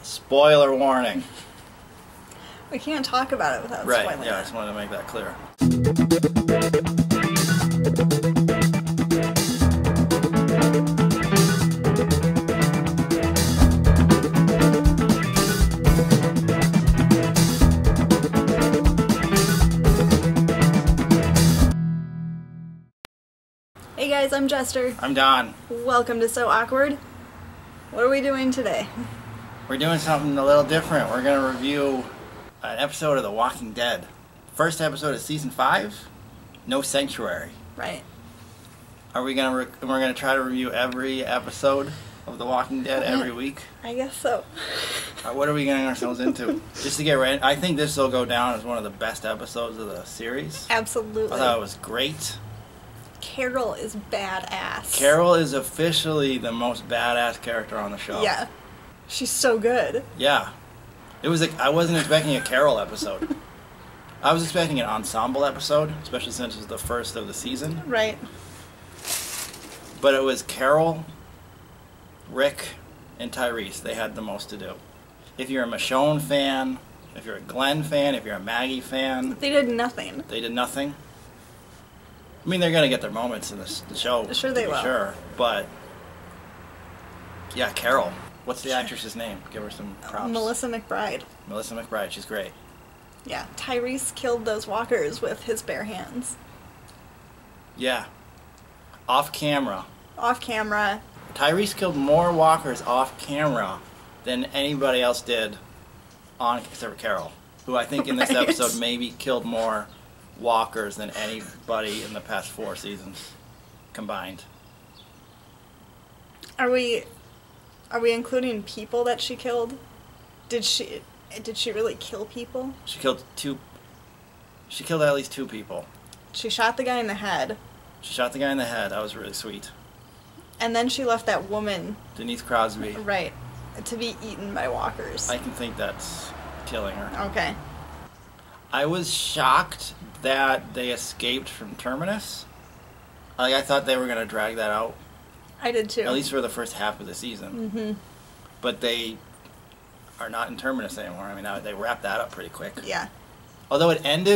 Spoiler warning. We can't talk about it without spoiling Right, yeah, it. I just wanted to make that clear. Hey guys, I'm Jester. I'm Don. Welcome to So Awkward. What are we doing today? We're doing something a little different. We're going to review an episode of The Walking Dead. First episode of Season 5, No Sanctuary. Right. Are we going to we're going to try to review every episode of The Walking Dead every week? I guess so. What are we getting ourselves into? Just to get ready, I think this will go down as one of the best episodes of the series. Absolutely. I thought it was great. Carol is badass. Carol is officially the most badass character on the show. Yeah. She's so good. Yeah. It was like, I wasn't expecting a Carol episode. I was expecting an ensemble episode, especially since it was the first of the season. Right. But it was Carol, Rick, and Tyrese. They had the most to do. If you're a Michonne fan, if you're a Glenn fan, if you're a Maggie fan, They did nothing. they did nothing. I mean, they're going to get their moments in the show. Sure they to be will. Sure, but yeah, Carol. What's the actress's name? Give her some props. Melissa McBride. Melissa McBride. She's great. Yeah. Tyrese killed those walkers with his bare hands. Yeah. Off camera. Off camera. Tyrese killed more walkers off camera than anybody else did on, except for Carol, who I think in this Right. episode maybe killed more walkers than anybody in the past 4 seasons combined. Are we including people that she killed? Did she really kill people? She killed at least 2 people. She shot the guy in the head, She shot the guy in the head. That was really sweet. and then she left that woman, Denise Crosby. right, to be eaten by walkers. I can think that's killing her. Okay. I was shocked that they escaped from Terminus. Like, I thought they were going to drag that out. I did too. At least for the first half of the season. Mm-hmm. But they are not in Terminus anymore. I mean, they wrapped that up pretty quick. Yeah. Although it had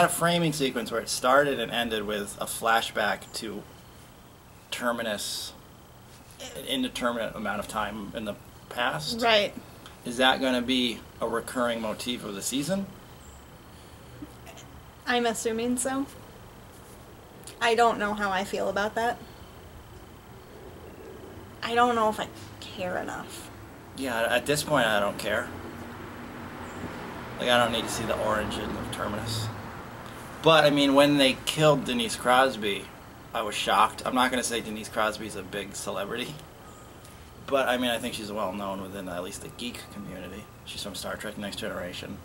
a framing sequence where it started and ended with a flashback to Terminus, an indeterminate amount of time in the past. Right. Is that going to be a recurring motif of the season? I'm assuming so. I don't know how I feel about that. I don't know if I care enough. Yeah, at this point I don't care. Like, I don't need to see the origin of Terminus. But, I mean, when they killed Denise Crosby, I was shocked. I'm not going to say Denise Crosby's a big celebrity. But, I mean, I think she's well known within at least the geek community. She's from Star Trek Next Generation.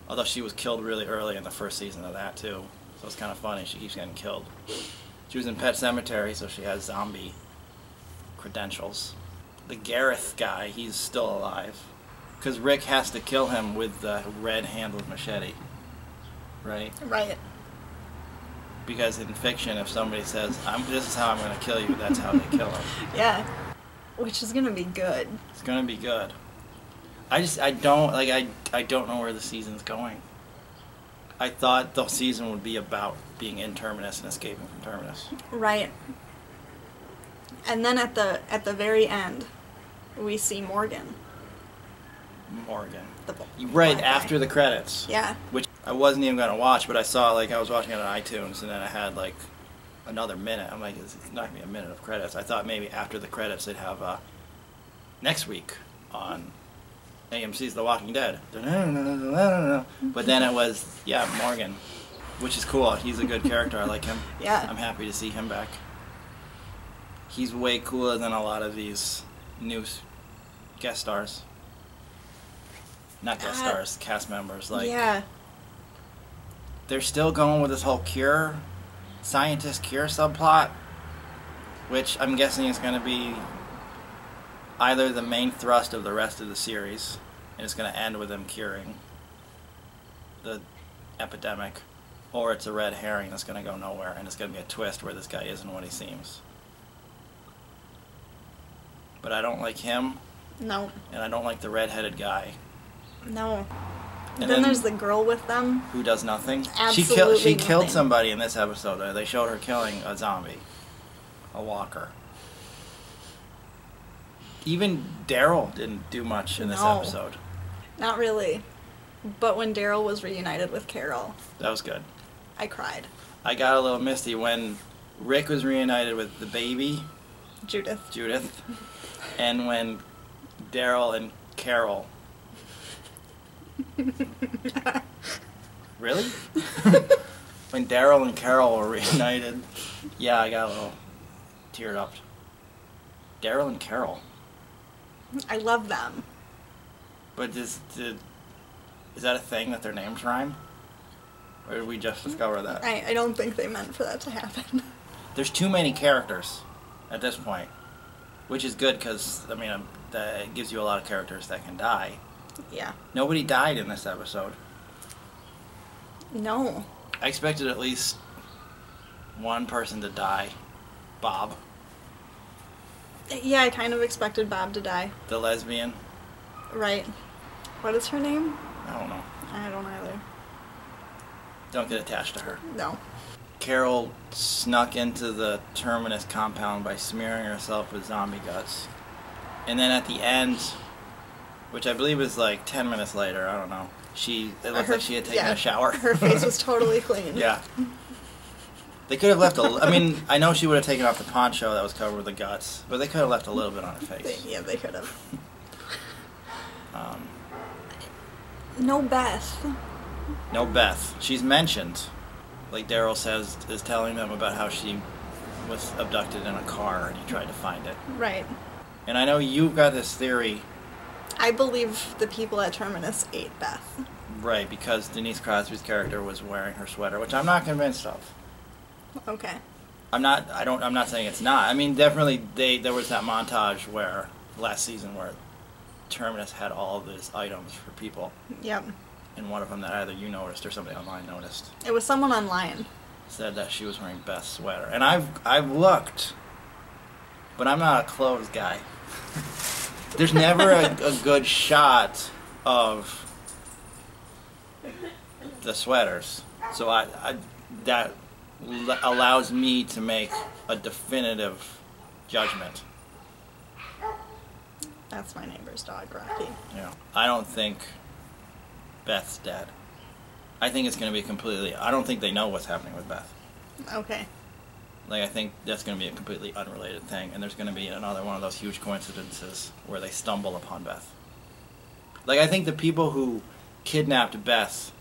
Although she was killed really early in the first season of that, too. So it's kind of funny. She keeps getting killed. She was in Pet Sematary, so she has zombie credentials. The Gareth guy, he's still alive. Because Rick has to kill him with the red-handled machete. Right? Right. Because in fiction, if somebody says, this is how I'm going to kill you, that's how they kill him. Yeah. Which is gonna be good. It's going to be good. I don't know where the season's going. I thought the season would be about being in Terminus and escaping from Terminus. Right. And then at the very end, we see Morgan. Morgan. The Right, black guy. after the credits. Yeah. Which I wasn't even going to watch, but I saw, like, I was watching it on iTunes, and then I had, like, another minute. I'm like, it's not going to be a minute of credits. I thought maybe after the credits they'd have, next week on AMC's The Walking Dead. But then it was, yeah, Morgan, which is cool. He's a good character. I like him. Yeah. I'm happy to see him back. He's way cooler than a lot of these new guest stars. Not guest stars, cast members. Like, yeah. they're still going with this whole scientist cure subplot, which I'm guessing is going to be either the main thrust of the rest of the series, and it's going to end with them curing the epidemic, or it's a red herring that's going to go nowhere, and it's going to be a twist where this guy isn't what he seems. But I don't like him. No. And I don't like the redheaded guy. No. And then there's the girl with them. Who does nothing. Absolutely She killed nothing. somebody in this episode. They showed her killing a zombie. A walker. Even Daryl didn't do much in this episode. Not really. But when Daryl was reunited with Carol, That was good. I cried. I got a little misty when Rick was reunited with the baby, Judith. and when Daryl and Carol. Really? When Daryl and Carol were reunited, yeah, I got a little teared up. Daryl and Carol. I love them. But is that a thing that their names rhyme? Or did we just discover that? I don't think they meant for that to happen. There's too many characters at this point, which is good because, I mean, that gives you a lot of characters that can die. Yeah. Nobody died in this episode. No. I expected at least one person to die. Bob, Yeah, I kind of expected Bob to die. the lesbian. Right. What is her name? I don't know. I don't either. Don't get attached to her. No. Carol snuck into the Terminus compound by smearing herself with zombie guts. And then at the end, which I believe was like 10 minutes later, I don't know, it looked like she had taken a shower. Her face was totally clean. Yeah. They could have left I mean, I know she would have taken off the poncho that was covered with the guts, but they could have left a little bit on her face. They could have. No Beth. No Beth. She's mentioned. Like Daryl says, is telling them about how she was abducted in a car and he tried to find it. Right. And I know you've got this theory. I believe the people at Terminus ate Beth. Right, because Denise Crosby's character was wearing her sweater, which I'm not convinced of. Okay. I'm not saying it's not. I mean, definitely there was that montage where last season where Terminus had all of these items for people. Yep. And one of them that either you noticed or somebody online noticed It was someone online. said that she was wearing Beth's sweater. And I've looked, but I'm not a clothes guy. There's never a good shot of the sweaters. So that allows me to make a definitive judgment. That's my neighbor's dog, Rocky. You know, I don't think Beth's dead. I think it's going to be I don't think they know what's happening with Beth. Okay. Like, I think that's going to be a completely unrelated thing, and there's going to be another one of those huge coincidences where they stumble upon Beth. Like, I think the people who kidnapped Beth,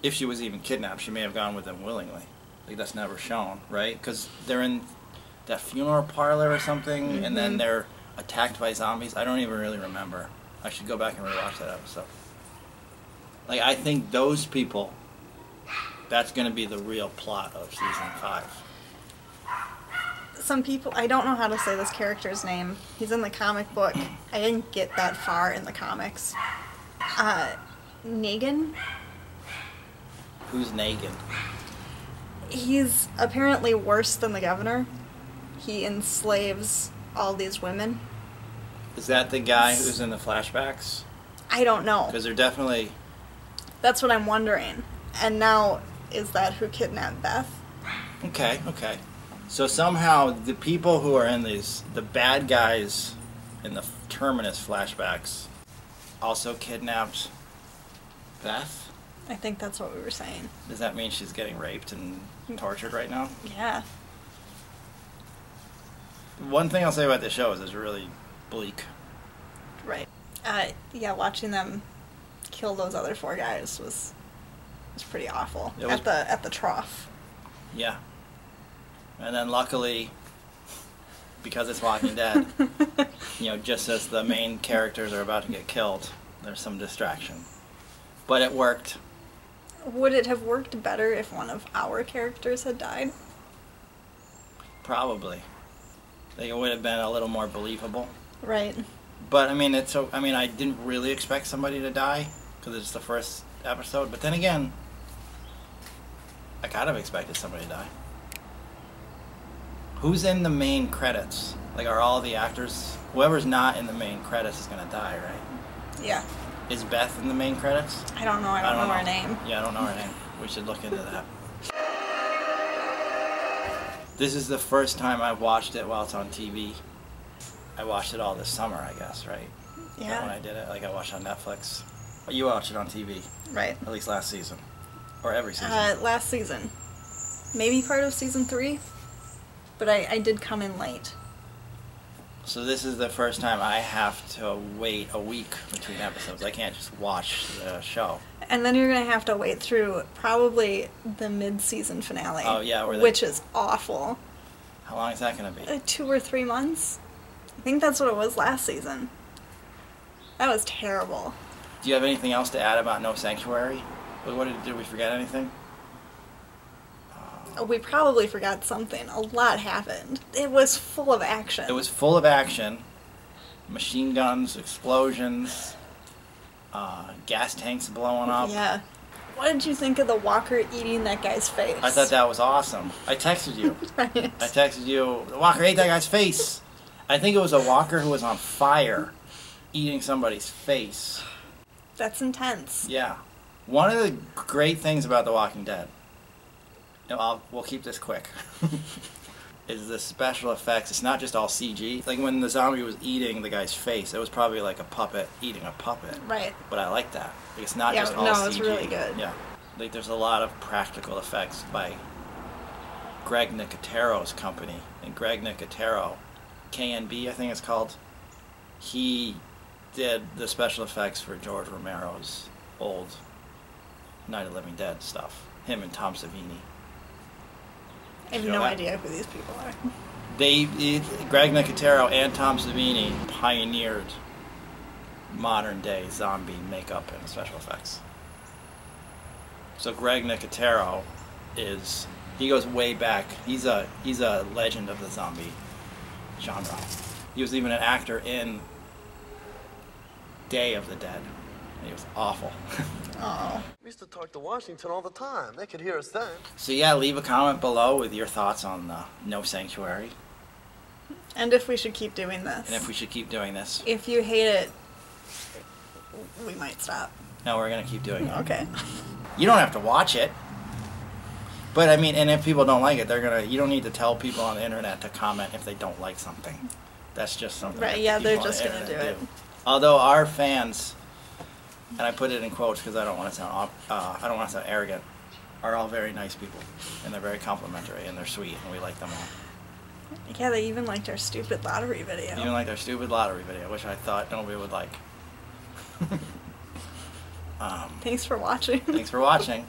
if she was even kidnapped, she may have gone with them willingly. Like, that's never shown, right? Because they're in that funeral parlor or something, and then they're attacked by zombies. I don't even really remember. I should go back and rewatch that episode. Like, I think those people, that's going to be the real plot of season 5. Some people, I don't know how to say this character's name. He's in the comic book. I didn't get that far in the comics. Negan? Who's Negan? He's apparently worse than the governor. He enslaves all these women. Is that the guy who's in the flashbacks? I don't know. Because they're definitely... That's what I'm wondering. And now, is that who kidnapped Beth? Okay. So somehow the people who are in the bad guys in the Terminus flashbacks also kidnapped Beth? I think that's what we were saying. Does that mean she's getting raped and tortured right now? Yeah. One thing I'll say about this show is it's really bleak. Right. Yeah, watching them kill those other 4 guys was pretty awful. It was- At the trough. Yeah. And then luckily, because it's Walking Dead, you know, just as the main characters are about to get killed, there's some distraction. But it worked. Would it have worked better if one of our characters had died? Probably. Like, it would have been a little more believable. Right. But I mean, I didn't really expect somebody to die because it's the first episode. But then again, I kind of expected somebody to die. Who's in the main credits? Like, are all the actors? Whoever's not in the main credits is gonna die, right? Yeah. Is Beth in the main credits? I don't know. I don't know her name. Yeah, I don't know her name. We should look into that. This is the first time I've watched it while it's on TV. I watched it all this summer, I guess, right? Yeah. When I did it, like I watched on Netflix. You watched it on TV. Right. At least last season. Or every season. Last season. Maybe part of season 3. But I did come in late. So this is the first time I have to wait a week between episodes. I can't just watch the show. And then you're going to have to wait through probably the mid-season finale. Oh, yeah. Which is awful. How long is that going to be? 2 or 3 months. I think that's what it was last season. That was terrible. Do you have anything else to add about No Sanctuary? Did we forget anything? We probably forgot something. A lot happened. It was full of action. It was full of action. Machine guns, explosions, gas tanks blowing up. Yeah. What did you think of the walker eating that guy's face? I thought that was awesome. I texted you. Right. I texted you, the walker ate that guy's face. I think it was a walker who was on fire eating somebody's face. That's intense. Yeah. One of the great things about The Walking Dead, we'll keep this quick, is the special effects. It's not just all CG. Like when the zombie was eating the guy's face, it was probably like a puppet eating a puppet. Right. But I like that. Like it's not just all CG. No, it's really good. Yeah. Like there's a lot of practical effects by Greg Nicotero's company. And Greg Nicotero, KNB I think it's called, he did the special effects for George Romero's old Night of the Living Dead stuff. Him and Tom Savini. I have no idea who these people are. Greg Nicotero and Tom Savini pioneered modern day zombie makeup and special effects. So Greg Nicotero he goes way back. He's a legend of the zombie genre. He was even an actor in Day of the Dead. He was awful. Oh. We used to talk to Washington all the time. They could hear us then. So yeah, leave a comment below with your thoughts on No Sanctuary. And if we should keep doing this. And if we should keep doing this. If you hate it, we might stop. No, we're going to keep doing it. Okay. You don't have to watch it. But I mean, and if people don't like it, you don't need to tell people on the internet to comment if they don't like something. That's just something. Right, that yeah, people they're on just the going to do internet it. Although our fans, and I put it in quotes because I don't want to sound arrogant, are all very nice people, and they're very complimentary, and they're sweet, and we like them all. Yeah, they even liked our stupid lottery video. Even like their stupid lottery video, which I thought nobody would like. Thanks for watching. Thanks for watching.